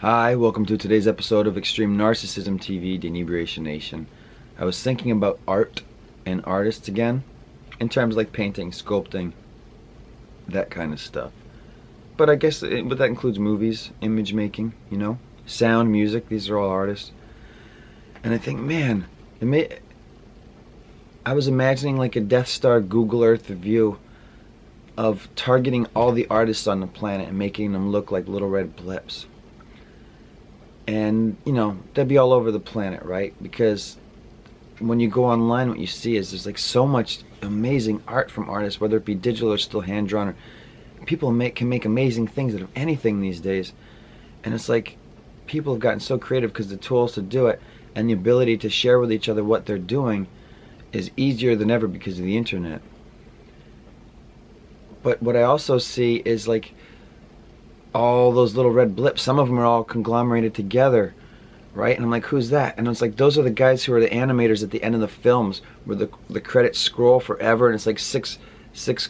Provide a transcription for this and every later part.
Hi, welcome to today's episode of Extreme Narcissism TV, The Inebriation Nation. I was thinking about art and artists again, in terms like painting, sculpting, that kind of stuff. But I guess but that includes movies, image making, sound, music, these are all artists. And I think, man, I was imagining like a Death Star Google Earth view of targeting all the artists on the planet and making them look like little red blips. And, they'd be all over the planet, right? Because when you go online, what you see is there's like so much amazing art from artists, whether it be digital or still hand-drawn. Or people can make amazing things out of anything these days. And it's like people have gotten so creative because the tools to do it and the ability to share with each other what they're doing is easier than ever because of the internet. But what I also see is like all those little red blips. Some of them are all conglomerated together, right? And I'm like, who's that? And it's like, those are the guys who are the animators at the end of the films, where the credits scroll forever, and it's like six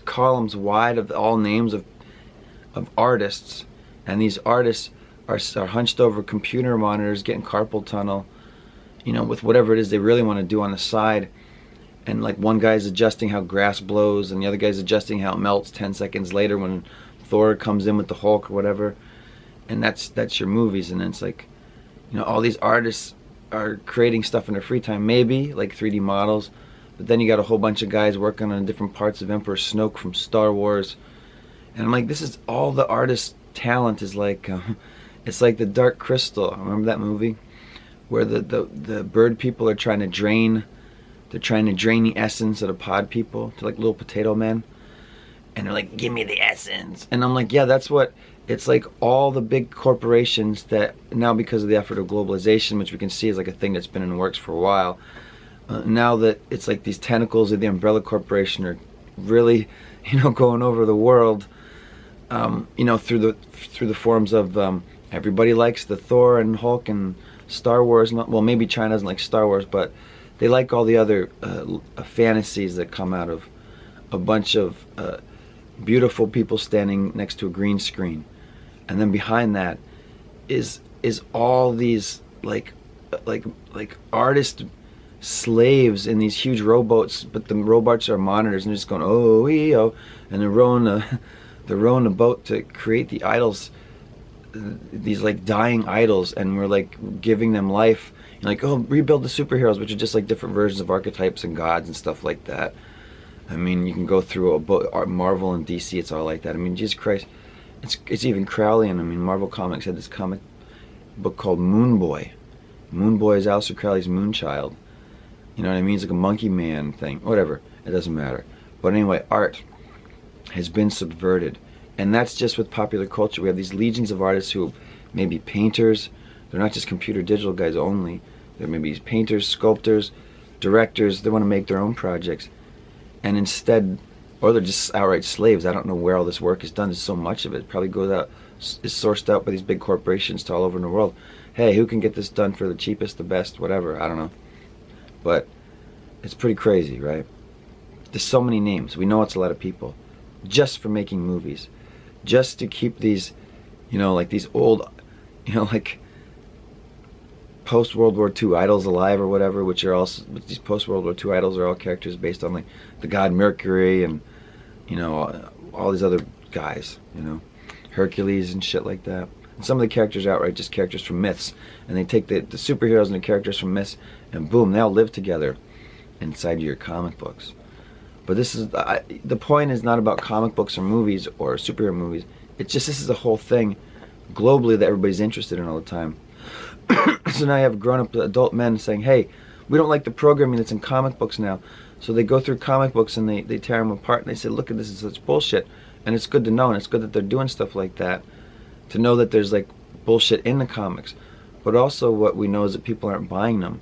columns wide of all names of artists, and these artists are hunched over computer monitors, getting carpal tunnel, with whatever it is they really want to do on the side. And like one guy's adjusting how grass blows, and the other guy's adjusting how it melts 10 seconds later when Thor comes in with the Hulk or whatever. And that's your movies. And then it's like, all these artists are creating stuff in their free time, maybe like 3D models, but then you got a whole bunch of guys working on different parts of Emperor Snoke from Star Wars. And I'm like, this is all the artist's talent is like, it's like the Dark Crystal. Remember that movie where the bird people are trying to drain the essence of the pod people to like little potato men, and they're like, give me the essence. And I'm like, yeah, that's what it's like. All the big corporations that now, because of the effort of globalization, which we can see is like a thing that's been in the works for a while, now that it's like these tentacles of the umbrella corporation are really going over the world, through the forms of everybody likes the Thor and Hulk and Star Wars. Well, maybe China doesn't like Star Wars, but they like all the other fantasies that come out of a bunch of beautiful people standing next to a green screen, and then behind that is all these like artist slaves in these huge rowboats, but the rowboats are monitors, and they're just going oh, and they're rowing the boat to create the idols, these like dying idols, and we're like giving them life. Like, oh, rebuild the superheroes, which are just like different versions of archetypes and gods and stuff like that. I mean, you can go through Marvel and DC, it's all like that. I mean, Jesus Christ, it's even Crowleyan. I mean, Marvel Comics had this comic book called Moon Boy. Moon Boy is Aleister Crowley's Moonchild. You know what I mean? It's like a monkey man thing. Whatever, it doesn't matter. But anyway, art has been subverted. And that's just with popular culture. We have these legions of artists who may be painters. They're not just computer digital guys only. There may be painters, sculptors, directors. They want to make their own projects. And instead, or they're just outright slaves. I don't know where all this work is done. There's so much of it. It probably goes out, is sourced out by these big corporations to all over in the world. Hey, who can get this done for the cheapest, the best, whatever? I don't know. But it's pretty crazy, right? There's so many names. We know it's a lot of people. Just for making movies. Just to keep these, like these old, like post-World War II idols alive or whatever, which are also, these post-World War II idols are all characters based on like the god Mercury and, all these other guys, Hercules and shit like that. And some of the characters outright just characters from myths, and they take the superheroes and the characters from myths, and boom, they all live together inside your comic books. But this is, the point is not about comic books or movies or superhero movies. It's just, this is a whole thing globally that everybody's interested in all the time. So now you have grown-up adult men saying, hey, we don't like the programming that's in comic books now. So they go through comic books and they tear them apart, and they say, look at this, is such bullshit. And it's good to know, and it's good that they're doing stuff like that, to know that there's like bullshit in the comics. But also what we know is that people aren't buying them.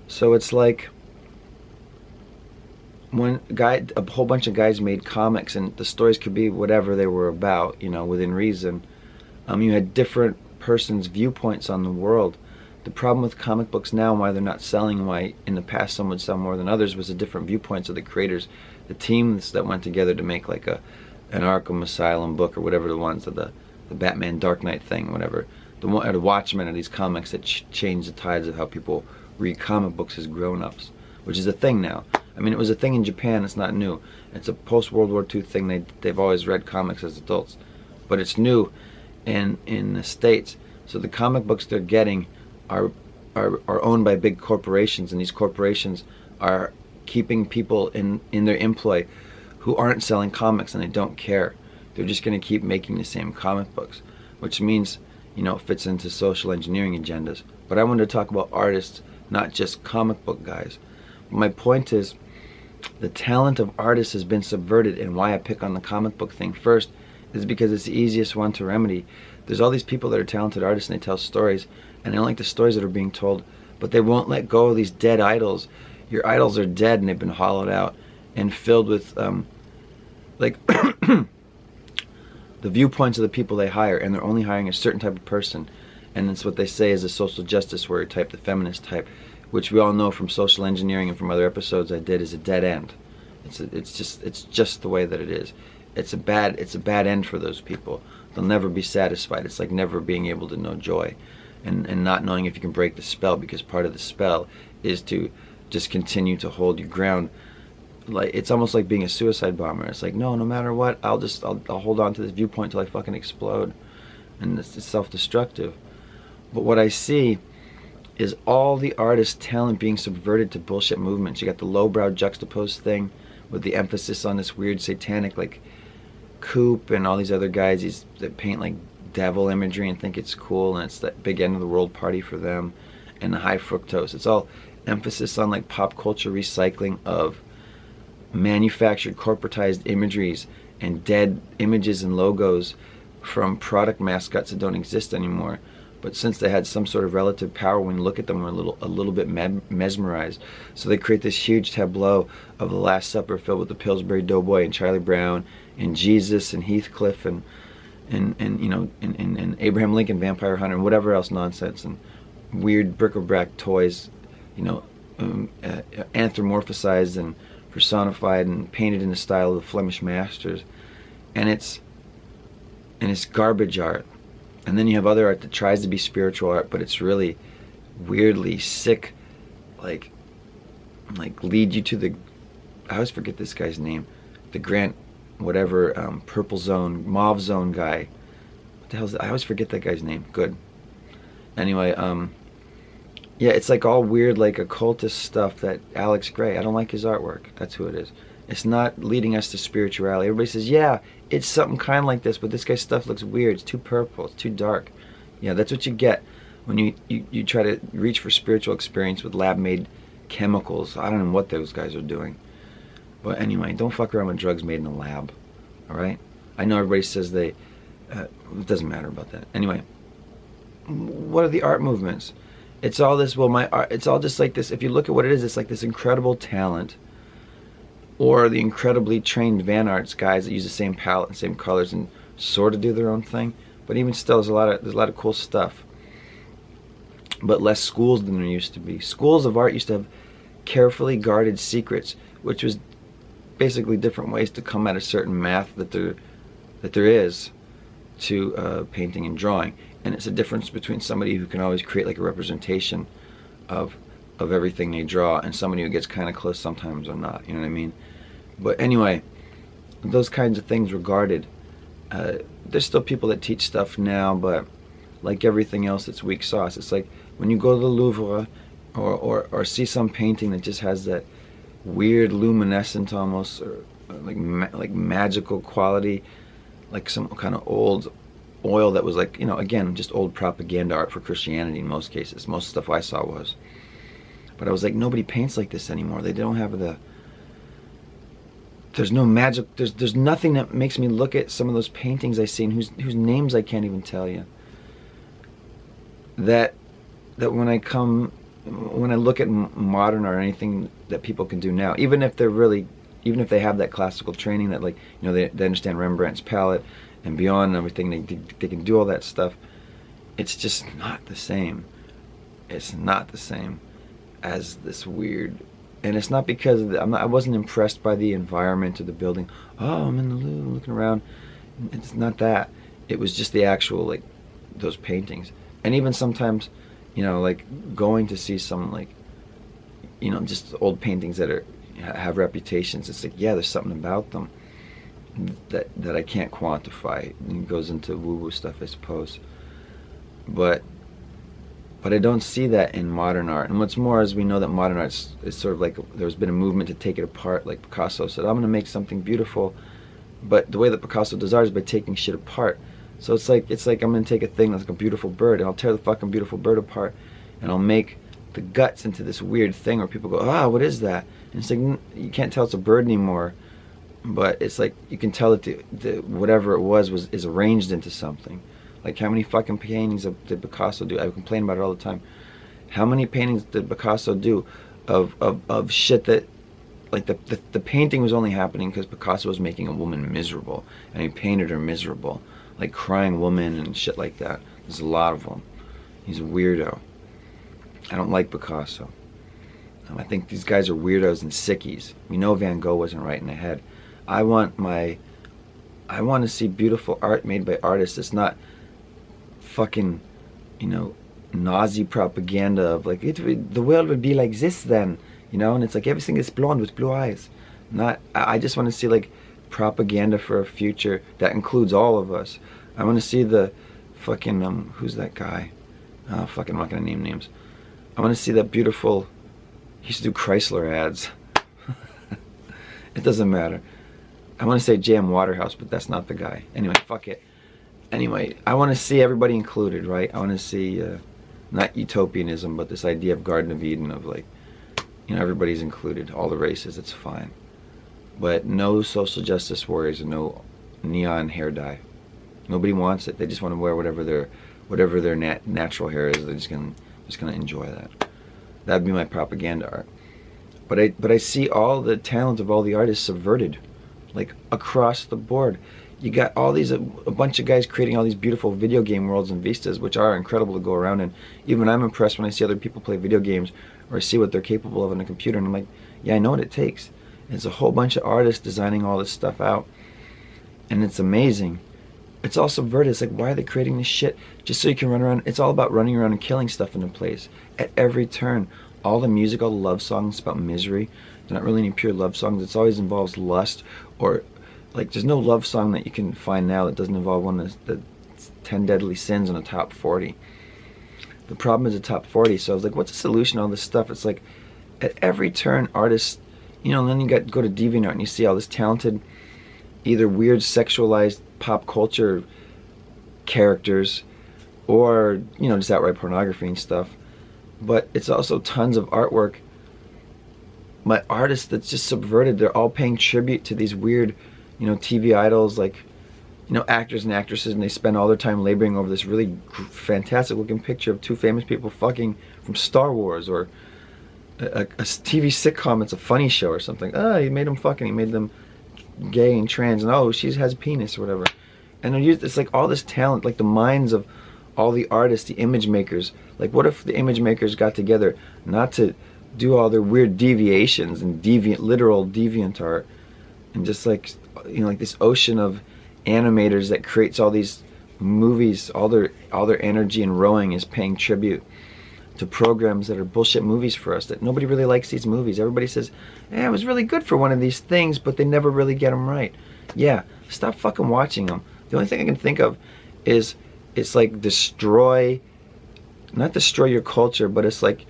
So it's like when a whole bunch of guys made comics, and the stories could be whatever they were about, within reason. You had different person's viewpoints on the world. The problem with comic books now, why they're not selling, why in the past some would sell more than others, was the different viewpoints of the creators, the teams that went together to make like an Arkham Asylum book or whatever the ones, of the Batman Dark Knight thing, whatever. the Watchmen are these comics that change the tides of how people read comic books as grown-ups, which is a thing now. I mean, it was a thing in Japan. It's not new. It's a post-World War II thing. They've always read comics as adults, but it's new in the States. So the comic books they're getting are owned by big corporations, and these corporations are keeping people in their employ who aren't selling comics, and they don't care. They're just going to keep making the same comic books, which means, you know, it fits into social engineering agendas. But I wanted to talk about artists, not just comic book guys. My point is, the talent of artists has been subverted, and why I pick on the comic book thing first is because it's the easiest one to remedy. There's all these people that are talented artists, and they tell stories, and I don't like the stories that are being told, but they won't let go of these dead idols. Your idols are dead, and they've been hollowed out and filled with like the viewpoints of the people they hire, and they're only hiring a certain type of person, and it's what they say is a social justice warrior type, the feminist type, which we all know from social engineering and from other episodes I did is a dead end. It's just the way that it is. It's a bad end for those people. They'll never be satisfied. It's like never being able to know joy, and not knowing if you can break the spell, because part of the spell is to just continue to hold your ground. Like, it's almost like being a suicide bomber. It's like, no matter what, I'll hold on to this viewpoint till I fucking explode, and it's self-destructive. But what I see is all the artists' talent being subverted to bullshit movements. You got the lowbrow juxtaposed thing with the emphasis on this weird satanic, like Coop and all these other guys that paint like devil imagery and think it's cool, and it's that big end of the world party for them, and the high fructose. It's all emphasis on like pop culture recycling of manufactured corporatized imageries and dead images and logos from product mascots that don't exist anymore. But since they had some sort of relative power, when you look at them, we're a little bit mesmerized. So they create this huge tableau of the Last Supper filled with the Pillsbury Doughboy and Charlie Brown and Jesus and Heathcliff and you know and Abraham Lincoln, Vampire Hunter, and whatever else nonsense, and weird bric-a-brac toys, you know, anthropomorphized and personified and painted in the style of the Flemish masters, and it's garbage art. And then you have other art that tries to be spiritual art, but it's really weirdly sick, like lead you to the, I always forget this guy's name, the Grant whatever, Purple Zone, Mauve Zone guy. What the hell is that? I always forget that guy's name. Good. Anyway, yeah, it's like all weird, like occultist stuff that Alex Gray, I don't like his artwork. That's who it is. It's not leading us to spirituality. Everybody says, yeah, it's something kind of like this, but this guy's stuff looks weird. It's too purple. It's too dark. Yeah, that's what you get when you try to reach for spiritual experience with lab-made chemicals. I don't know what those guys are doing. But anyway, don't fuck around with drugs made in a lab. All right? I know everybody says it doesn't matter about that. Anyway, what are the art movements? It's all this, well, my art, it's all just like this. If you look at what it is, it's like this incredible talent, or the incredibly trained Van Arts guys that use the same palette and same colors and sort of do their own thing. But even still, there's a lot of cool stuff. But less schools than there used to be. Schools of art used to have carefully guarded secrets, which was basically different ways to come at a certain math that there is to painting and drawing. And it's a difference between somebody who can always create like a representation of everything they draw, and somebody who gets kind of close sometimes or not. You know what I mean? But anyway, those kinds of things were guarded. There's still people that teach stuff now, but like everything else, it's weak sauce. It's like when you go to the Louvre or see some painting that just has that weird luminescent almost, or like magical quality, like some kind of old oil that was like, you know, again, just old propaganda art for Christianity in most cases. Most stuff I saw was. But I was like, nobody paints like this anymore. They don't have there's no magic, there's nothing that makes me look at some of those paintings I see and whose names I can't even tell you. That when I look at modern art or anything that people can do now, even if they have that classical training that, like, you know, they understand Rembrandt's palette and beyond and everything, they can do all that stuff, it's just not the same. It's not the same as this weird, and it's not because of I wasn't impressed by the environment of the building. Oh, I'm in the Louvre looking around. It's not that. It was just the actual, like, those paintings. And even sometimes, you know, like going to see some like, you know, just old paintings that have reputations. It's like, yeah, there's something about them that I can't quantify. And it goes into woo-woo stuff, I suppose. But I don't see that in modern art. And what's more is we know that modern art is sort of like there's been a movement to take it apart. Like Picasso said, I'm going to make something beautiful. But the way that Picasso does art is by taking shit apart. So it's like I'm going to take a thing that's like a beautiful bird, and I'll tear the fucking beautiful bird apart, and I'll make the guts into this weird thing where people go, ah, what is that? And it's like, you can't tell it's a bird anymore, but it's like you can tell that the whatever it was is arranged into something. Like, how many fucking paintings did Picasso do? I complain about it all the time. How many paintings did Picasso do of shit that, like, the painting was only happening because Picasso was making a woman miserable, and he painted her miserable, like crying woman and shit like that. There's a lot of them. He's a weirdo. I don't like Picasso. I think these guys are weirdos and sickies. We know Van Gogh wasn't right in the head. I want to see beautiful art made by artists. It's not fucking, you know, Nazi propaganda of like, the world would be like this then, you know, and it's like everything is blonde with blue eyes. I just want to see like propaganda for a future that includes all of us. I want to see the fucking who's that guy? Fucking, I'm not gonna name names. I want to see that beautiful. He used to do Chrysler ads. It doesn't matter. I want to say J.M. Waterhouse, but that's not the guy. Anyway, fuck it. Anyway, I want to see everybody included, right? I want to see not utopianism, but this idea of Garden of Eden of like, you know, everybody's included, all the races. It's fine, but no social justice warriors and no neon hair dye. Nobody wants it. They just want to wear whatever their natural hair is. They're just gonna enjoy that. That'd be my propaganda art. But I see all the talent of all the artists subverted, like across the board. You got all these a bunch of guys creating all these beautiful video game worlds and vistas, which are incredible to go around in. Even I'm impressed when I see other people play video games or see what they're capable of on a computer, and I'm like, yeah, I know what it takes. And it's a whole bunch of artists designing all this stuff out, and it's amazing. It's all subverted. It's like, why are they creating this shit? Just so you can run around. It's all about running around and killing stuff into place at every turn. All the music, all the love songs about misery. They're not really any pure love songs. It always involves lust, or like there's no love song that you can find now that doesn't involve one of the 10 deadly sins on the top 40. The problem is the top 40. So I was like, what's the solution to all this stuff? It's like at every turn, artists, you know, and then you go to DeviantArt and you see all this talented, either weird sexualized pop culture characters, or, you know, just outright pornography and stuff. But it's also tons of artwork by artists that's just subverted. They're all paying tribute to these weird, you know, TV idols, like, you know, actors and actresses, and they spend all their time laboring over this really fantastic looking picture of two famous people fucking from Star Wars, or a TV sitcom. It's a funny show or something. He made them fucking, he made them gay and trans, and oh, she has a penis or whatever. And it's like all this talent, like the minds of all the artists, the image makers. Like, what if the image makers got together not to do all their weird deviations and literal deviant art, and just like, you know, like this ocean of animators that creates all these movies, all their energy and rowing is paying tribute to programs that are bullshit movies for us, that nobody really likes these movies. Everybody says, it was really good for one of these things, but they never really get them right. Yeah, stop fucking watching them. The only thing I can think of is, it's like not destroy your culture, but it's like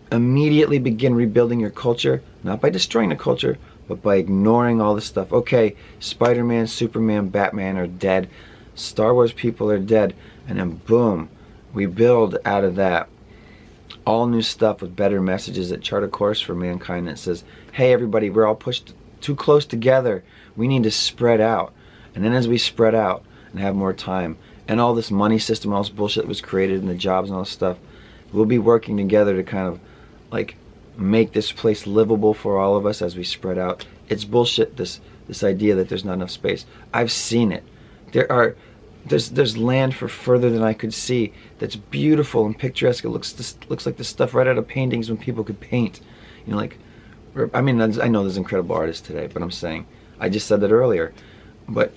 immediately begin rebuilding your culture, not by destroying the culture, but by ignoring all this stuff. Okay, Spider-Man, Superman, Batman are dead. Star Wars people are dead. And then boom, we build out of that all new stuff with better messages that chart a course for mankind that says, hey everybody, we're all pushed too close together. We need to spread out. And then as we spread out and have more time, and all this money system, all this bullshit that was created, and the jobs and all this stuff, we'll be working together to kind of like make this place livable for all of us as we spread out. It's bullshit, this idea that there's not enough space. I've seen it. There's land for further than I could see that's beautiful and picturesque. It looks like the stuff right out of paintings when people could paint. You know, like, I mean, I know there's incredible artists today, but I'm saying, I just said that earlier, but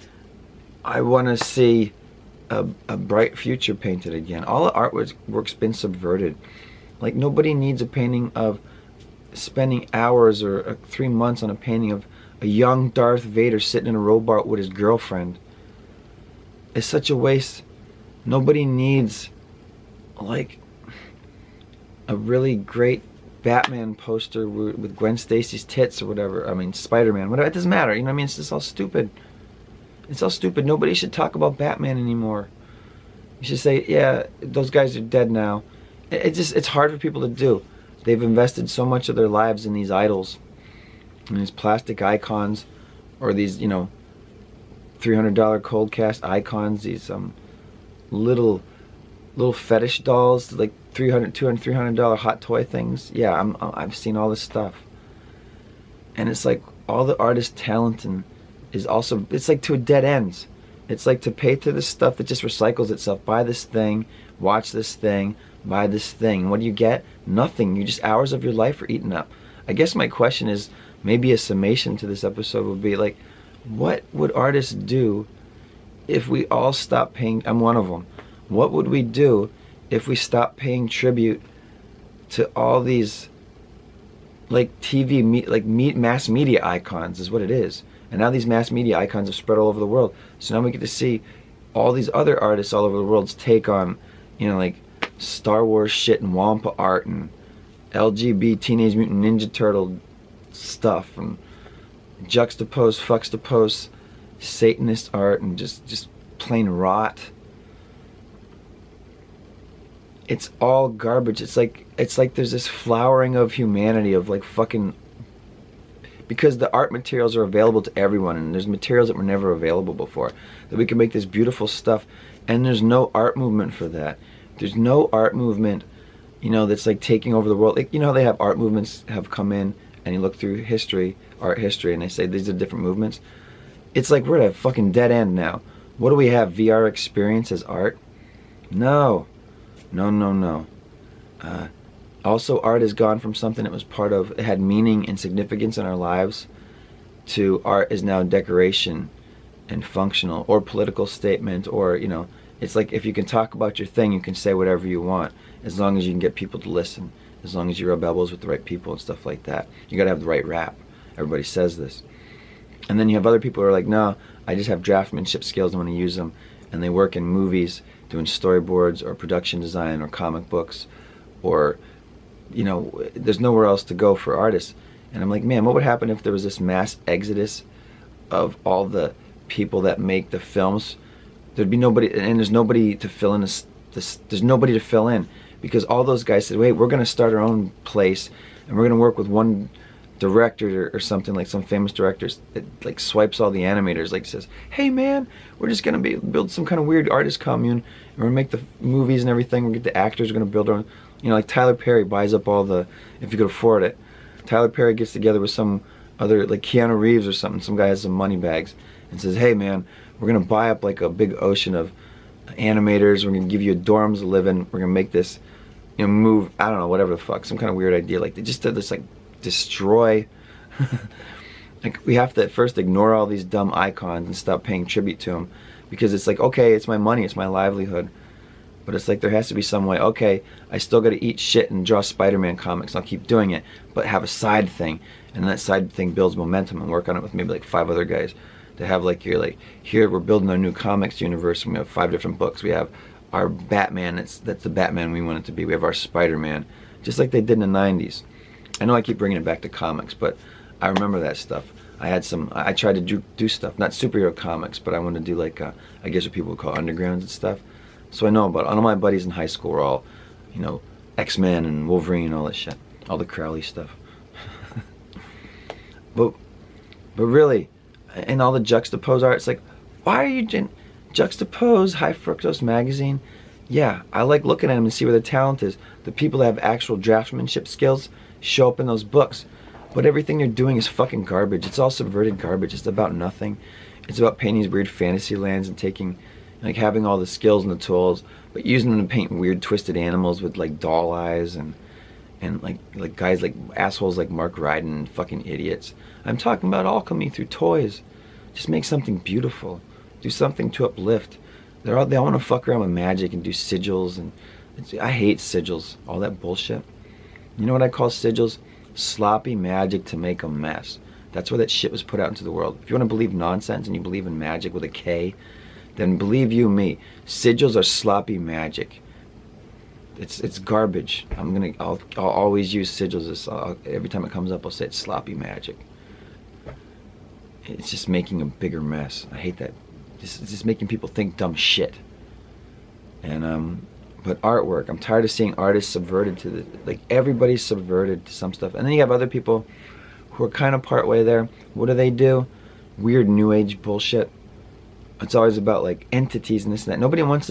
I want to see a bright future painted again. All the artwork's been subverted. Like, nobody needs a painting of spending hours or 3 months on a painting of a young Darth Vader sitting in a robot with his girlfriend. It's such a waste. Nobody needs, like, a really great Batman poster with Gwen Stacy's tits or whatever. I mean, Spider-Man, whatever. It doesn't matter. You know what I mean? It's just all stupid. It's all stupid. Nobody should talk about Batman anymore. You should say, yeah, those guys are dead now. It's hard for people to do. They've invested so much of their lives in these idols, and these plastic icons, or these, you know, $300 cold cast icons, these little fetish dolls, like $300 hot toy things. Yeah, I've seen all this stuff, and it's like all the artist talent and is also, it's like to a dead ends. It's like to pay to this stuff that just recycles itself. Buy this thing, watch this thing, buy this thing. What do you get? Nothing. You just, hours of your life are eaten up. I guess my question is, maybe a summation to this episode would be like, what would artists do if we all stopped paying? I'm one of them. What would we do if we stopped paying tribute to all these, like, mass media icons is what it is. And now these mass media icons have spread all over the world. So now we get to see all these other artists all over the world's take on, you know, like Star Wars shit and Wampa art and LGBT Teenage Mutant Ninja Turtle stuff and juxtapose Satanist art and just plain rot. It's all garbage. It's like there's this flowering of humanity of like fucking, because the art materials are available to everyone, and there's materials that were never available before, that we can make this beautiful stuff, and there's no art movement for that. There's no art movement, you know, that's like taking over the world. Like, you know how they have art movements have come in, and you look through history, art history, and they say these are different movements. It's like we're at a fucking dead end now. What do we have? VR experience as art? No. Also, art has gone from something that was part of, it had meaning and significance in our lives, to art is now decoration and functional, or political statement, or, you know, it's like if you can talk about your thing, you can say whatever you want, as long as you can get people to listen, as long as you rub elbows with the right people and stuff like that. You gotta have the right rap. Everybody says this. And then you have other people who are like, no, I just have draftsmanship skills, I want to use them, and they work in movies, doing storyboards, or production design, or comic books, or, you know, there's nowhere else to go for artists. And I'm like, man, what would happen if there was this mass exodus of all the people that make the films? There'd be nobody, and there's nobody to fill in there's nobody to fill in, because all those guys said, wait, we're going to start our own place, and we're going to work with one director or something, like some famous directors that like swipes all the animators, like says, hey man, we're just going to build some kind of weird artist commune, and we're going to make the movies and everything, we'll get the actors, we're going to build our own, you know, like Tyler Perry buys up all the, if you could afford it, Tyler Perry gets together with some other, like Keanu Reeves or something, some guy has some money bags, and says, hey man, we're going to buy up like a big ocean of animators, we're going to give you dorms to live in, we're going to make this, you know, move, I don't know, whatever the fuck, some kind of weird idea, like they just did this, like, destroy like, we have to at first ignore all these dumb icons and stop paying tribute to them, because it's like, okay, it's my money, it's my livelihood, but it's like there has to be some way, okay, I still gotta eat shit and draw Spider-Man comics, I'll keep doing it, but have a side thing, and that side thing builds momentum, and work on it with maybe like 5 other guys, to have like, you're like, here we're building our new comics universe, and we have 5 different books, we have our Batman, that's the Batman we want it to be, we have our Spider-Man, just like they did in the 90s. I know I keep bringing it back to comics, but I remember that stuff. I tried to do stuff, not superhero comics, but I wanted to do like, I guess what people would call undergrounds and stuff. So I know about, all my buddies in high school were all, you know, X-Men and Wolverine and all that shit. All the Crowley stuff. but really, and all the juxtapose art, it's like, why are you juxtapose High Fructose magazine? Yeah, I like looking at them and see where the talent is. The people that have actual draftsmanship skills show up in those books, but everything they're doing is fucking garbage. It's all subverted garbage. It's about nothing. It's about painting these weird fantasy lands and taking, like, having all the skills and the tools, but using them to paint weird twisted animals with like doll eyes and like guys, like assholes like Mark Ryden and fucking idiots. I'm talking about alchemy through toys. Just make something beautiful. Do something to uplift. They all want to fuck around with magic and do sigils, and I hate sigils, all that bullshit. You know what I call sigils? Sloppy magic to make a mess. That's where that shit was put out into the world. If you want to believe nonsense and you believe in magic with a K, then believe you me, sigils are sloppy magic. It's garbage. I'll always use sigils every time it comes up. I'll say it's sloppy magic. It's just making a bigger mess. I hate that. It's just making people think dumb shit. And but artwork, I'm tired of seeing artists subverted to like everybody's subverted to some stuff. And then you have other people who are kind of part way there. What do? Weird new age bullshit. It's always about like entities and this and that. Nobody wants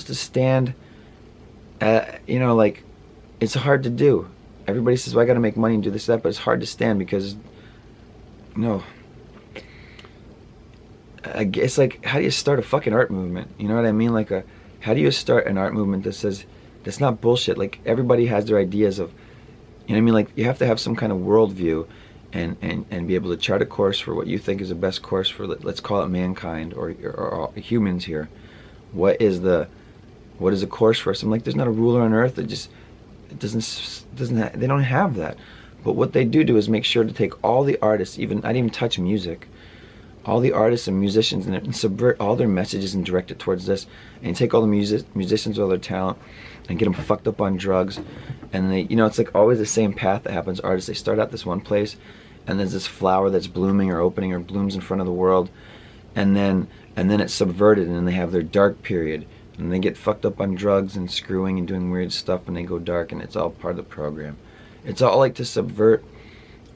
to stand. You know, like, it's hard to do. Everybody says, well, I gotta make money and do this and that, but it's hard to stand because, you know, it's like, how do you start a fucking art movement? You know what I mean? Like, how do you start an art movement that says, that's not bullshit? Like, everybody has their ideas of, you know what I mean? Like, you have to have some kind of worldview and be able to chart a course for what you think is the best course for, let's call it mankind or humans here. What is a course for us? I'm like, there's not a ruler on earth that just, they don't have that. But what they do is make sure to take all the artists, I didn't even touch music, all the artists and musicians, and subvert all their messages and direct it towards this. And you take all the musicians with all their talent and get them fucked up on drugs. And they, you know, it's like always the same path that happens. Artists, they start out this one place, and there's this flower that's blooming or opening or blooms in front of the world, and then it's subverted, and then they have their dark period. And they get fucked up on drugs and screwing and doing weird stuff, and they go dark, and it's all part of the program. It's all like to subvert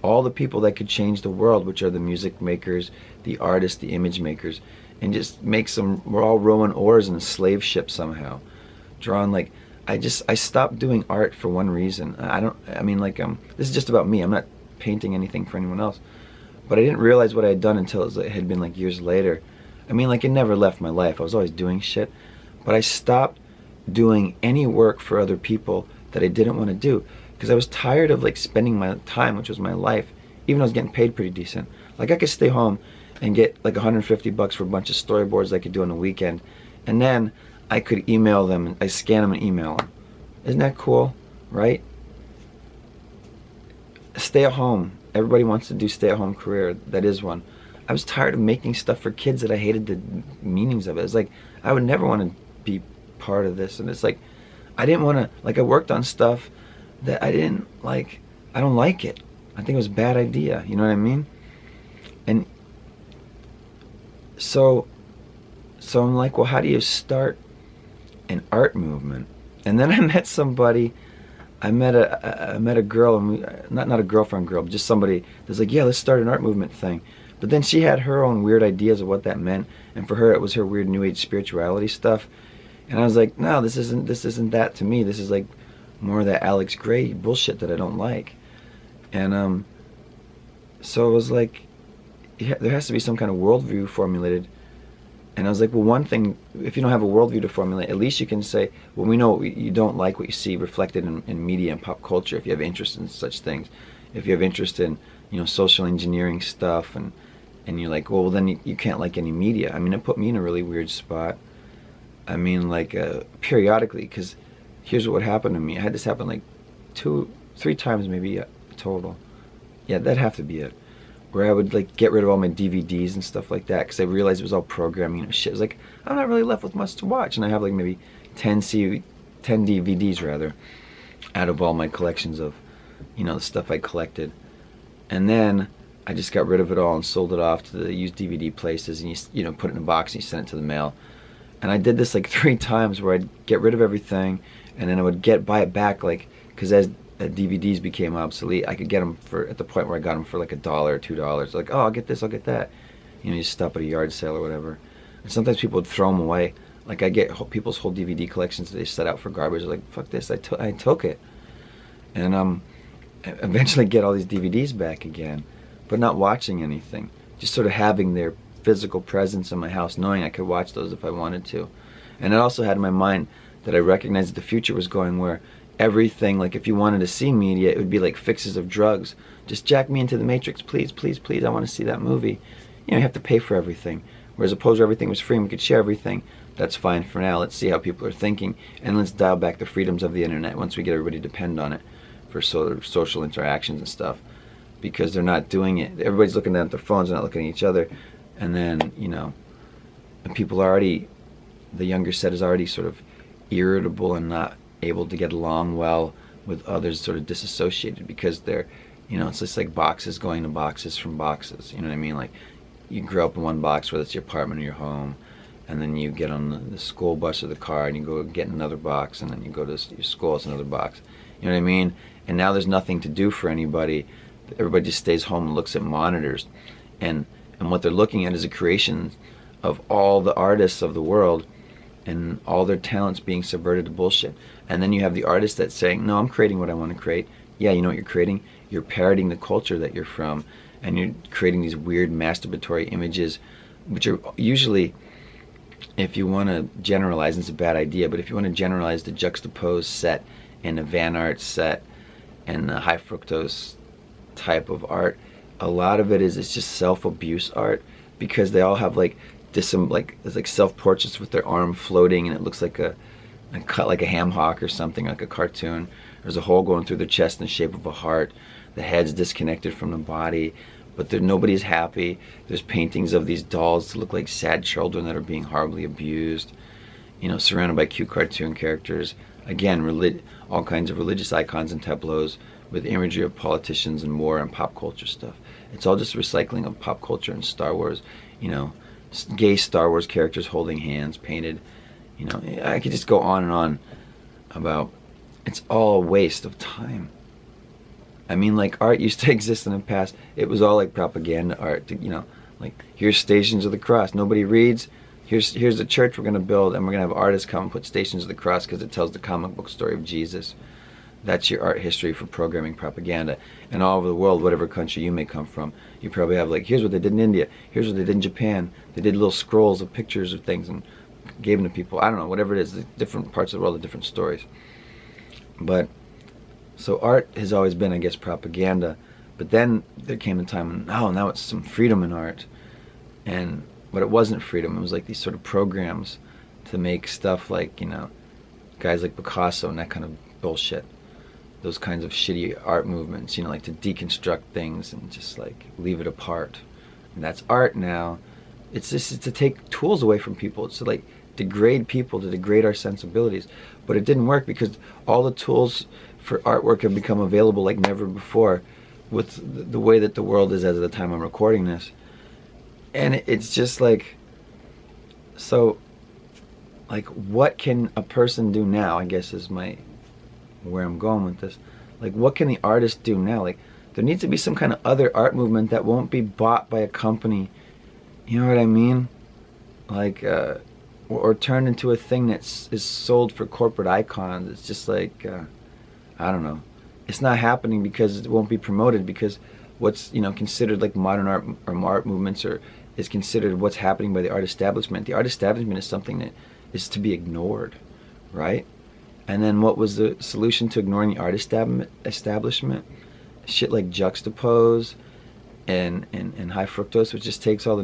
all the people that could change the world, which are the music makers, the artists, the image makers, and just make we're all rowing oars in a slave ship somehow. Drawn like, I stopped doing art for one reason. This is just about me. I'm not painting anything for anyone else. But I didn't realize what I had done until it had been like years later. I mean, like, it never left my life. I was always doing shit. But I stopped doing any work for other people that I didn't want to do because I was tired of like spending my time, which was my life, even though I was getting paid pretty decent. Like, I could stay home and get like $150 for a bunch of storyboards I could do on the weekend, and then I could email them, and I scan them and email them. Isn't that cool, right? Stay at home. Everybody wants to do stay-at-home career. That is one. I was tired of making stuff for kids that I hated the meanings of it. It's like, I would never want to be part of this. And it's like, I didn't want to, like, I worked on stuff that I didn't like. I don't like it. I think it was a bad idea. You know what I mean? And so I'm like, well, how do you start an art movement? And then I met somebody. I met a girl, and not a girlfriend girl, but just somebody that's like, yeah, let's start an art movement thing. But then she had her own weird ideas of what that meant, and for her it was her weird new age spirituality stuff. And I was like, no, this isn't that to me. This is like more of that Alex Gray bullshit that I don't like. And so it was like, yeah, there has to be some kind of worldview formulated. And I was like, well, one thing, if you don't have a worldview to formulate, at least you can say, well, we know you don't like what you see reflected in media and pop culture. If you have interest in such things, if you have interest in, you know, social engineering stuff, and you're like, well, then you can't like any media. I mean, it put me in a really weird spot. I mean, like, periodically, because here's what would happen to me. I had this happen like 2-3 times maybe total. Yeah, that'd have to be it. Where I would like get rid of all my DVDs and stuff like that because I realized it was all programming and shit. It was like, I'm not really left with much to watch, and I have like maybe 10 DVDs rather, out of all my collections of, you know, the stuff I collected. And then I just got rid of it all and sold it off to the used DVD places, and you know, put it in a box and you send it to the mail. And I did this like 3 times where I'd get rid of everything, and then I would buy it back, like, because as DVDs became obsolete, I could get them for, at the point where I got them for like $1 or $2. Like, oh, I'll get this, I'll get that. You know, you stop at a yard sale or whatever. And sometimes people would throw them away. Like, I get people's whole DVD collections that they set out for garbage. They're like, fuck this, I took it. And eventually get all these DVDs back again, but not watching anything. Just sort of having their physical presence in my house, knowing I could watch those if I wanted to. And I also had in my mind that I recognized that the future was going where everything, like if you wanted to see media, it would be like fixes of drugs. Just jack me into the Matrix, please, please, please, I want to see that movie. You know, you have to pay for everything. Whereas opposed to everything was free and we could share everything, that's fine for now. Let's see how people are thinking, and let's dial back the freedoms of the internet once we get everybody to depend on it for sort of social interactions and stuff, because they're not doing it. Everybody's looking at their phones, they're not looking at each other, and then, you know, and people are already, the younger set is already sort of irritable and not able to get along well with others, sort of disassociated, because they're, you know, it's just like boxes going to boxes from boxes, you know what I mean? Like, you grow up in one box, whether it's your apartment or your home, and then you get on the school bus or the car and you go get in another box, and then you go to your school, it's another box, you know what I mean? And now there's nothing to do for anybody. Everybody just stays home and looks at monitors, and what they're looking at is a creation of all the artists of the world and all their talents being subverted to bullshit. And then you have the artist that's saying, no, I'm creating what I want to create. Yeah, you know what you're creating? You're parodying the culture that you're from, and you're creating these weird masturbatory images, which are usually, if you want to generalize, and it's a bad idea, but if you want to generalize the juxtaposed set and the Van Art set and the high fructose type of art, a lot of it is, it's just self-abuse art, because they all have like this, like, there's like self-portraits with their arm floating, and it looks like a cut like a ham hock or something, like a cartoon. There's a hole going through their chest in the shape of a heart. The head's disconnected from the body, but nobody's happy. There's paintings of these dolls to look like sad children that are being horribly abused, you know, surrounded by cute cartoon characters. Again, all kinds of religious icons and tableaus with imagery of politicians and war and pop culture stuff. It's all just recycling of pop culture and Star Wars, you know, gay Star Wars characters holding hands painted. You know, I could just go on and on about, it's all a waste of time. I mean, like, art used to exist in the past. It was all like propaganda art, you know, like, here's Stations of the Cross. Nobody reads. Here's the church we're going to build, and we're going to have artists come and put Stations of the Cross because it tells the comic book story of Jesus. That's your art history for programming propaganda. And all over the world, whatever country you may come from, you probably have, like, here's what they did in India, here's what they did in Japan. They did little scrolls of pictures of things and gave them to people. I don't know, whatever it is, the different parts of the world have different stories. But, so art has always been, I guess, propaganda. But then there came a time when, oh, now it's some freedom in art. But it wasn't freedom. It was like these sort of programs to make stuff like, you know, guys like Picasso and that kind of bullshit. Those kinds of shitty art movements, you know, like to deconstruct things and just like leave it apart. And that's art now. It's just to take tools away from people. It's to like degrade people, to degrade our sensibilities. But it didn't work because all the tools for artwork have become available like never before with the way that the world is as of the time I'm recording this. And it's just like, so, like, what can a person do now, I guess is where I'm going with this. Like, what can the artist do now? Like, there needs to be some kind of other art movement that won't be bought by a company. You know what I mean? Like, or turned into a thing that is sold for corporate icons. It's just like, I don't know. It's not happening because it won't be promoted, because what's, you know, considered like modern art or art movements is considered what's happening by the art establishment. The art establishment is something that is to be ignored, right? And then what was the solution to ignoring the art establishment? Shit like Juxtapose and High Fructose, which just takes all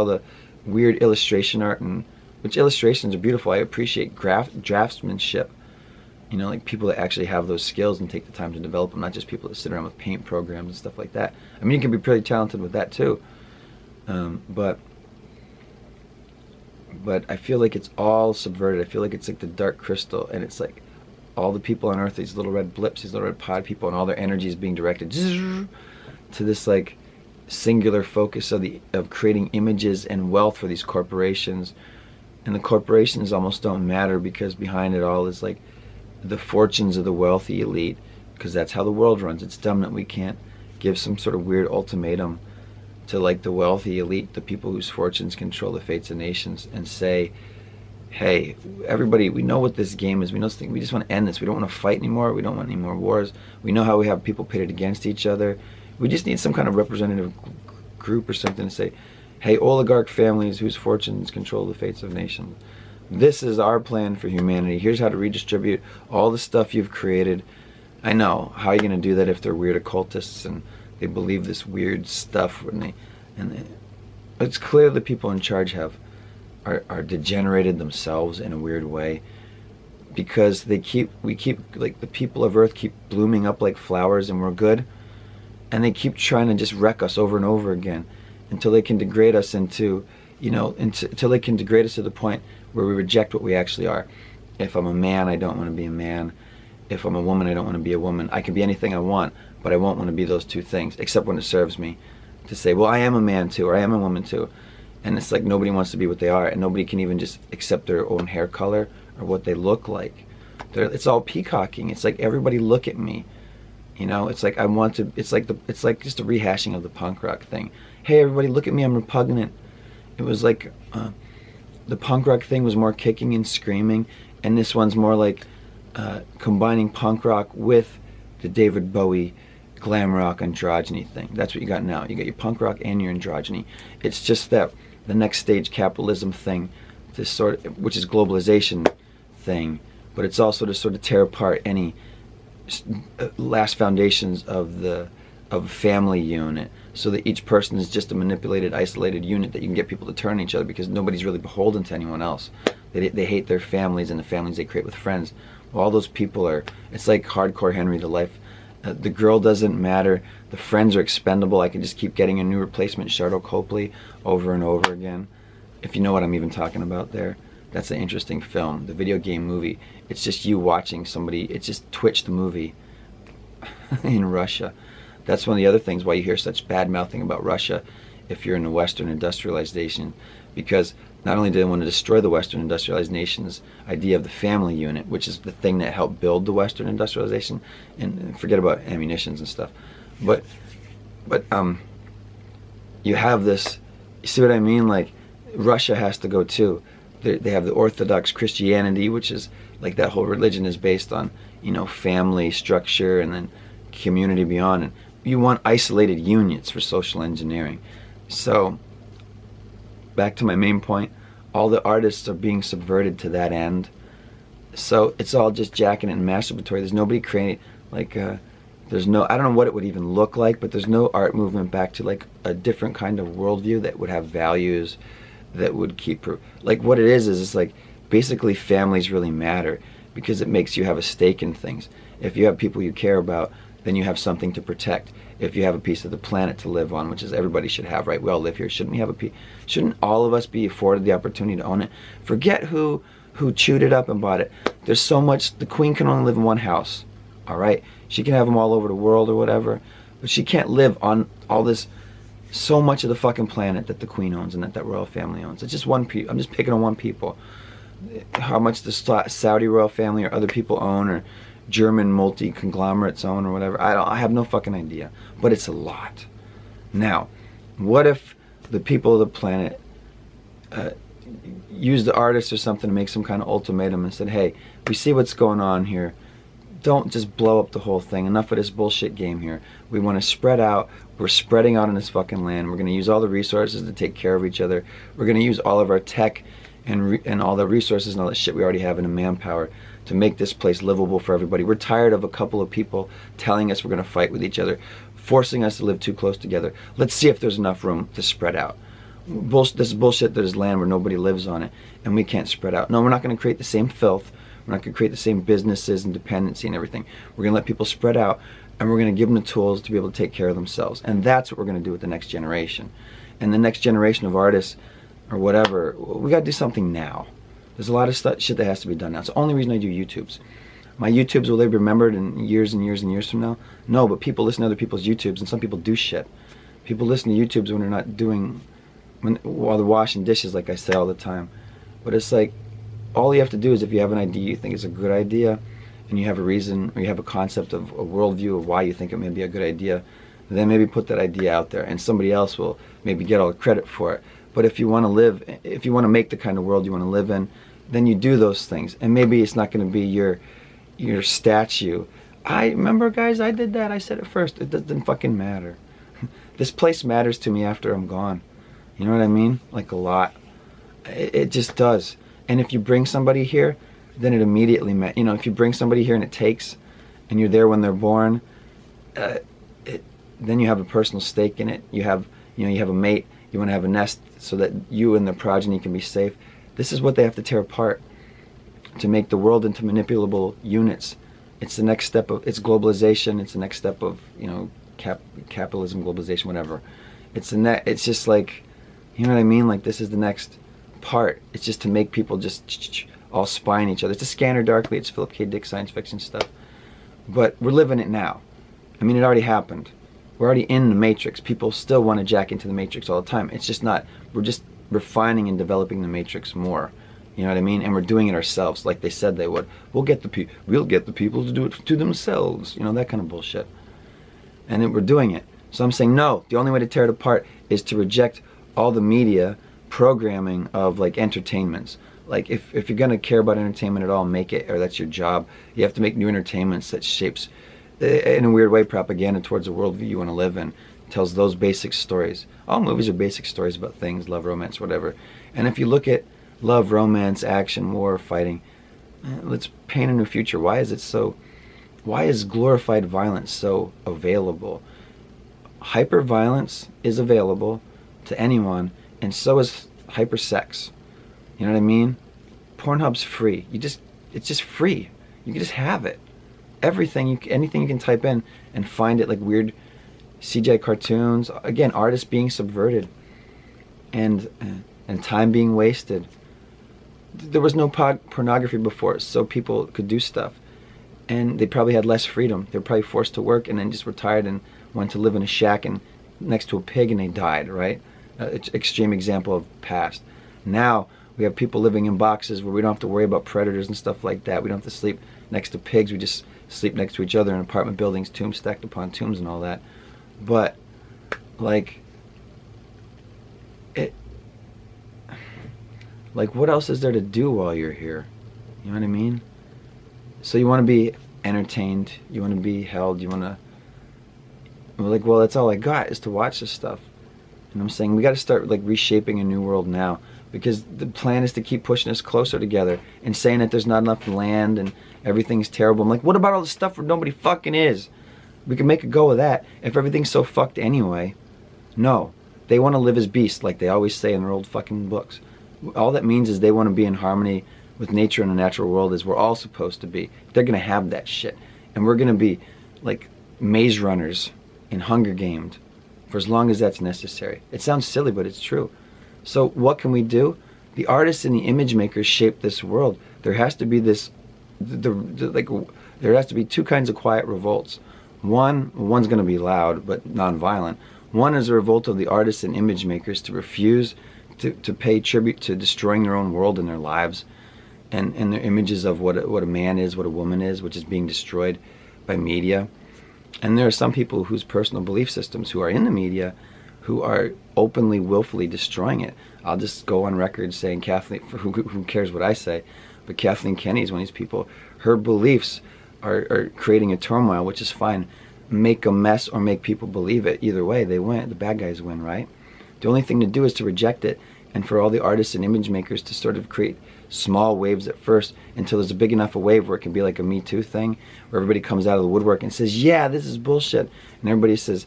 the weird illustration art, and which illustrations are beautiful. I appreciate draftsmanship. You know, like people that actually have those skills and take the time to develop them, not just people that sit around with paint programs and stuff like that. I mean, you can be pretty talented with that too. But I feel like it's all subverted. I feel like it's like the Dark Crystal, and it's like all the people on Earth, these little red blips, these little red pod people, and all their energy is being directed to this like singular focus of creating images and wealth for these corporations. And the corporations almost don't matter, because behind it all is like the fortunes of the wealthy elite, because that's how the world runs. It's dumb that we can't give some sort of weird ultimatum to like the wealthy elite, the people whose fortunes control the fates of nations, and say, hey, everybody, we know what this game is. We know we just want to end this. We don't want to fight anymore. We don't want any more wars. We know how we have people pitted against each other. We just need some kind of representative group or something to say, hey, oligarch families whose fortunes control the fates of nations, this is our plan for humanity. Here's how to redistribute all the stuff you've created. I know, how are you going to do that if they're weird occultists and they believe this weird stuff, it's clear the people in charge are degenerated themselves in a weird way, because we keep like the people of Earth keep blooming up like flowers and we're good, and they keep trying to just wreck us over and over again until they can degrade us into, until they can degrade us to the point where we reject what we actually are. If I'm a man, I don't want to be a man. If I'm a woman, I don't want to be a woman. I can be anything I want, but I won't want to be those two things, except when it serves me to say, well, I am a man too, or I am a woman too. And it's like nobody wants to be what they are, and nobody can even just accept their own hair color or what they look like. It's all peacocking. It's like, everybody look at me. It's like I want to. It's like just a rehashing of the punk rock thing. Hey, everybody, look at me. I'm repugnant. It was like the punk rock thing was more kicking and screaming, and this one's more like combining punk rock with the David Bowie glam rock androgyny thing. That's what you got now. You got your punk rock and your androgyny. It's just that the next stage capitalism thing, this sort of, which is globalization thing, but it's also to sort of tear apart any last foundations of a family unit, so that each person is just a manipulated, isolated unit that you can get people to turn on each other, because nobody's really beholden to anyone else. They hate their families and the families they create with friends. Well, all those people are, it's like Hardcore Henry, the life. The girl doesn't matter. The friends are expendable. I can just keep getting a new replacement Shardo Copley over and over again. If you know what I'm even talking about there. That's an interesting film. The video game movie. It's just you watching somebody. It's just Twitch the movie in Russia. That's one of the other things why you hear such bad mouthing about Russia if you're in the Western industrialized nation. Because not only do they want to destroy the Western industrialized nation's idea of the family unit, which is the thing that helped build the Western industrialization, and forget about ammunitions and stuff, but you have this, you see what I mean? Like, Russia has to go too. They have the Orthodox Christianity, which is like that whole religion is based on, family structure and then community beyond. And you want isolated unions for social engineering. So, back to my main point, all the artists are being subverted to that end. So it's all just jacking it and masturbatory. There's nobody creating, like, there's no, I don't know what it would even look like, but there's no art movement back to like a different kind of worldview that would have values, that would keep, like, what it is it's like, basically families really matter, because it makes you have a stake in things. If you have people you care about, then you have something to protect. If you have a piece of the planet to live on, which is everybody should have, right? We all live here. Shouldn't we have a piece? Shouldn't all of us be afforded the opportunity to own it? Forget who chewed it up and bought it. There's so much. The Queen can only live in one house, all right? She can have them all over the world or whatever, but she can't live on all this, so much of the fucking planet that the Queen owns and that royal family owns. It's just one people. I'm just picking on one people. How much the Saudi royal family or other people own, or German multi-conglomerates own, or whatever. I have no fucking idea, but it's a lot. Now, what if the people of the planet used the artists or something to make some kind of ultimatum and said, hey, we see what's going on here. Don't just blow up the whole thing. Enough of this bullshit game here. We want to spread out. We're spreading out on this fucking land. We're going to use all the resources to take care of each other. We're going to use all of our tech and all the resources and all the shit we already have in the manpower to make this place livable for everybody. We're tired of a couple of people telling us we're going to fight with each other, forcing us to live too close together. Let's see if there's enough room to spread out. This is bullshit. There's land where nobody lives on it, and we can't spread out. No, we're not going to create the same filth. We're not going to create the same businesses and dependency and everything. We're going to let people spread out, and we're going to give them the tools to be able to take care of themselves. And that's what we're going to do with the next generation. And the next generation of artists, or whatever, we got to do something now. There's a lot of shit that has to be done now. It's the only reason I do YouTubes. My YouTubes, will they be remembered in years and years and years from now? No, but people listen to other people's YouTubes, and some people do shit. People listen to YouTubes when they're not doing, while they're washing dishes, like I say all the time. But it's like, all you have to do is, if you have an idea you think is a good idea, and you have a reason, or you have a concept of a worldview of why you think it may be a good idea, then maybe put that idea out there, and somebody else will maybe get all the credit for it. But if you want to live, if you want to make the kind of world you want to live in, then you do those things. And maybe it's not going to be your statue. I remember, guys, I did that. I said it first. It doesn't fucking matter. This place matters to me after I'm gone. You know what I mean? Like, a lot. It just does. And if you bring somebody here, then it immediately, if you bring somebody here and it takes, and you're there when they're born, then you have a personal stake in it. You have a mate. You want to have a nest so that you and the progeny can be safe. This is what they have to tear apart to make the world into manipulable units. It's the next step of, it's globalization. It's the next step of, capitalism, globalization, whatever. It's just like, you know what I mean? Like, this is the next part. It's just to make people just all spying each other. It's a Scanner Darkly. It's Philip K. Dick science fiction stuff. But we're living it now. I mean, it already happened. We're already in the Matrix. People still want to jack into the Matrix all the time. It's just not, we're just refining and developing the Matrix more. You know what I mean? And we're doing it ourselves, like they said they would. We'll get the people to do it to themselves. You know, that kind of bullshit. And then we're doing it. So I'm saying, no, the only way to tear it apart is to reject all the media programming of, like, entertainments. Like, if you're going to care about entertainment at all, make it, or that's your job. You have to make new entertainments that shapes, in a weird way, propaganda towards the worldview you want to live in. Tells those basic stories. All movies are basic stories about things, love, romance, whatever. And if you look at love, romance, action, war, fighting, let's paint a new future. Why is glorified violence so available? Hyper-violence is available to anyone, and so is hyper-sex. You know what I mean? Pornhub's free. It's just free. You can just have it. Anything you can type in and find it, like weird CGI cartoons. Again, artists being subverted, and time being wasted. There was no pornography before, so people could do stuff, and they probably had less freedom. They were probably forced to work, and then just retired and went to live in a shack and next to a pig, and they died. Right? Extreme example of past. Now we have people living in boxes where we don't have to worry about predators and stuff like that. We don't have to sleep next to pigs. We just sleep next to each other in apartment buildings, tombs stacked upon tombs and all that. But, like, what else is there to do while you're here? You know what I mean? So you want to be entertained, you want to be held, you want to, like, well, that's all I got is to watch this stuff. And I'm saying we got to start, like, reshaping a new world now, because the plan is to keep pushing us closer together and saying that there's not enough land and everything's terrible. I'm like, what about all the stuff where nobody fucking is? We can make a go of that if everything's so fucked anyway. No. They want to live as beasts, like they always say in their old fucking books. All that means is they want to be in harmony with nature and the natural world, as we're all supposed to be. They're going to have that shit. And we're going to be like maze runners in Hunger Games for as long as that's necessary. It sounds silly, but it's true. So what can we do? The artists and the image makers shape this world. There has to be this, there has to be two kinds of quiet revolts. One's going to be loud, but non-violent. One is a revolt of the artists and image makers to refuse to pay tribute to destroying their own world and their lives, and their images of what a man is, what a woman is, which is being destroyed by media. And there are some people whose personal belief systems who are in the media who are openly, willfully destroying it. I'll just go on record saying Kathleen, who cares what I say, but Kathleen Kennedy is one of these people. Her beliefs are creating a turmoil, which is fine. Make a mess or make people believe it. Either way, they win. The bad guys win, right? The only thing to do is to reject it, and for all the artists and image makers to sort of create small waves at first until there's a big enough a wave where it can be like a Me Too thing, where everybody comes out of the woodwork and says, yeah, this is bullshit. And everybody says,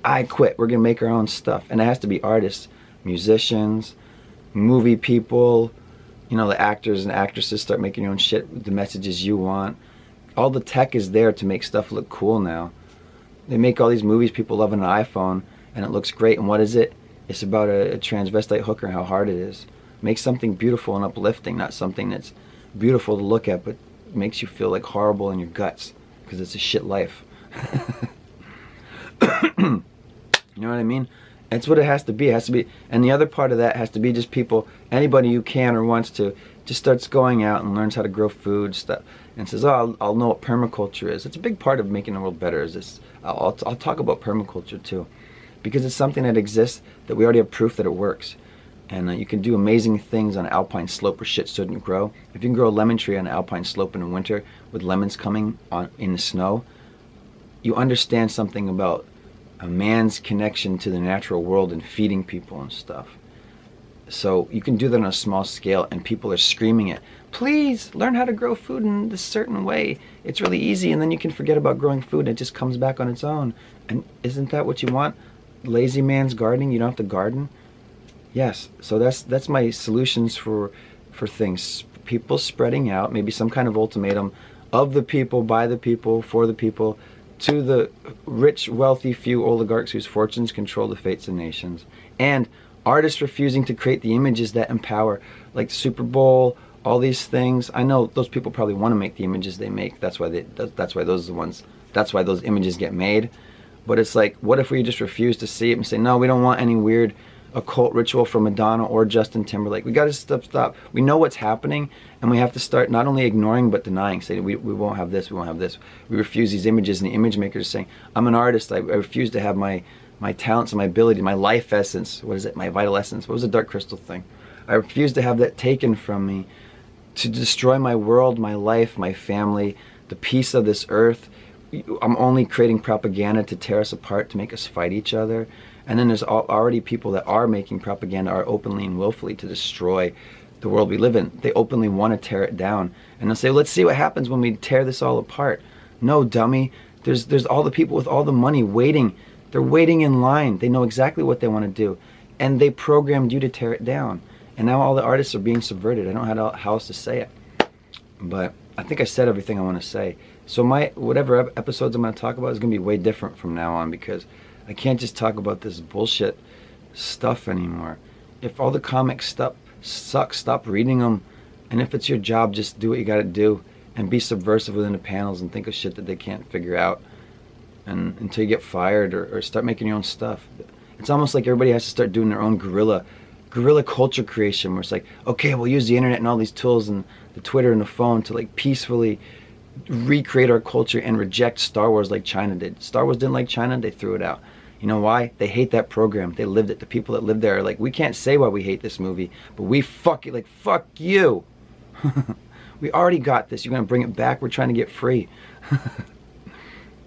I quit. We're going to make our own stuff. And it has to be artists, musicians, movie people, the actors and actresses start making your own shit with the messages you want. All the tech is there to make stuff look cool now. They make all these movies people love on an iPhone, and it looks great. And what is it? It's about a transvestite hooker and how hard it is. Make something beautiful and uplifting, not something that's beautiful to look at, but makes you feel like horrible in your guts, because it's a shit life. You know what I mean? That's what it has to be. It has to be, and the other part of that has to be just people, anybody who can or wants to, just starts going out and learns how to grow food stuff, and says, "Oh, I'll know what permaculture is." It's a big part of making the world better. Is this? I'll talk about permaculture too, because it's something that exists that we already have proof that it works, and you can do amazing things on an alpine slope where shit shouldn't grow. If you can grow a lemon tree on an alpine slope in the winter with lemons coming on in the snow, you understand something about a man's connection to the natural world and feeding people and stuff. So you can do that on a small scale, and people are screaming it. Please learn how to grow food in this certain way. It's really easy, and then you can forget about growing food and it just comes back on its own. And isn't that what you want? Lazy man's gardening? You don't have to garden? Yes, so that's my solutions for things. People spreading out, maybe some kind of ultimatum of the people, by the people, for the people, to the rich, wealthy few oligarchs whose fortunes control the fates of nations, and artists refusing to create the images that empower, like Super Bowl, all these things. I know those people probably want to make the images they make. That's why that's why those are the ones. That's why those images get made. But it's like, what if we just refuse to see it and say, no, we don't want any weird occult ritual from Madonna or Justin Timberlake. We got to stop. We know what's happening, and we have to start not only ignoring but denying. Say, we won't have this, we won't have this. We refuse these images, and the image makers are saying, I'm an artist. I refuse to have my talents and my ability, my life essence. What is it? My vital essence. What was the Dark Crystal thing? I refuse to have that taken from me, to destroy my world, my life, my family, the peace of this earth. I'm only creating propaganda to tear us apart, to make us fight each other. And then there's already people that are making propaganda, are openly and willfully to destroy the world we live in. They openly want to tear it down. And they'll say, let's see what happens when we tear this all apart. No, dummy. There's all the people with all the money waiting. They're waiting in line. They know exactly what they want to do. And they programmed you to tear it down. And now all the artists are being subverted. I don't know how else to say it. But I think I said everything I want to say. So my whatever episodes I'm going to talk about is going to be way different from now on, because I can't just talk about this bullshit stuff anymore. If all the comic stuff sucks, stop reading them. And if it's your job, just do what you got to do and be subversive within the panels and think of shit that they can't figure out, and until you get fired, or start making your own stuff. It's almost like everybody has to start doing their own guerrilla culture creation, where it's like, okay, we'll use the internet and all these tools and the Twitter and the phone to like peacefully recreate our culture and reject Star Wars like China did. Star Wars didn't like China, they threw it out. You know why? They hate that program. They lived it. The people that lived there are like, we can't say why we hate this movie, but we fuck it. Like, fuck you. We already got this. You're going to bring it back? We're trying to get free.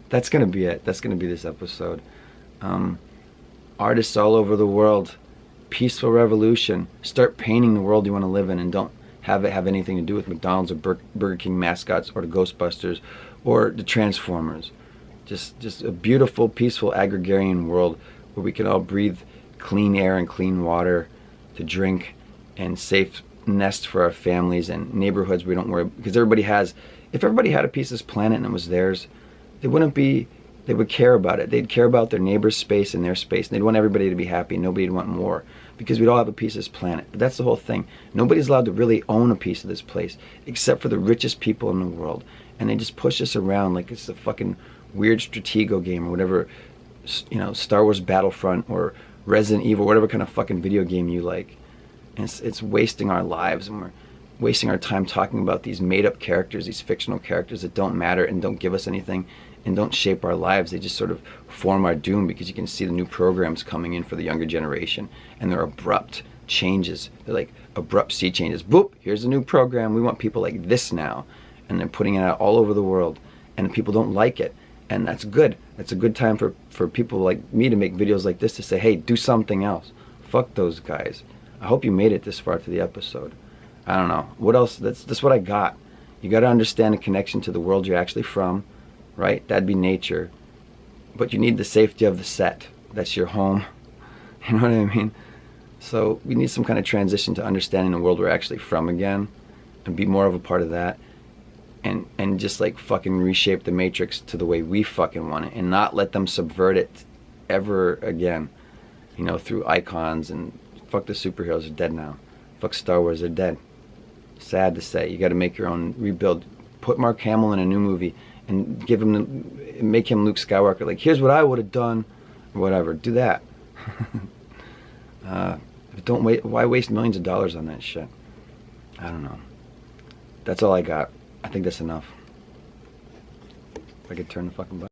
That's going to be it. That's going to be this episode. Artists all over the world, peaceful revolution. Start painting the world you want to live in, and don't have it have anything to do with McDonald's or Burger King mascots or the Ghostbusters or the Transformers. Just a beautiful, peaceful, agrarian world where we can all breathe clean air and clean water to drink, and safe nest for our families, and neighborhoods we don't worry, because everybody has. If everybody had a piece of this planet and it was theirs, they would care about it. They'd care about their neighbor's space and their space, and they'd want everybody to be happy. Nobody'd want more, because we'd all have a piece of this planet. But that's the whole thing. Nobody's allowed to really own a piece of this place except for the richest people in the world, and they just push us around like it's a fucking weird Stratego game or whatever, you know, Star Wars Battlefront or Resident Evil, whatever kind of fucking video game you like. And it's wasting our lives, and we're wasting our time talking about these made-up characters, these fictional characters that don't matter and don't give us anything and don't shape our lives. They just sort of form our doom, because you can see the new programs coming in for the younger generation, and they're abrupt changes. They're like abrupt sea changes. Boop, here's a new program. We want people like this now. And they're putting it out all over the world, and people don't like it. And that's good. That's a good time for people like me to make videos like this, to say, hey, do something else. Fuck those guys. I hope you made it this far to the episode. I don't know. What else? That's what I got. You got to understand a connection to the world you're actually from, right? That'd be nature. But you need the safety of the set. That's your home. You know what I mean? So we need some kind of transition to understanding the world we're actually from again, and be more of a part of that. And just like fucking reshape the Matrix to the way we fucking want it, and not let them subvert it ever again. You know, through icons, and fuck the superheroes, are dead now. Fuck Star Wars, they're dead. Sad to say. You got to make your own rebuild. Put Mark Hamill in a new movie and make him Luke Skywalker. Like, here's what I would have done, or whatever. Do that. Don't wait. Why waste millions of dollars on that shit? I don't know. That's all I got. I think that's enough. If I could turn the fucking button.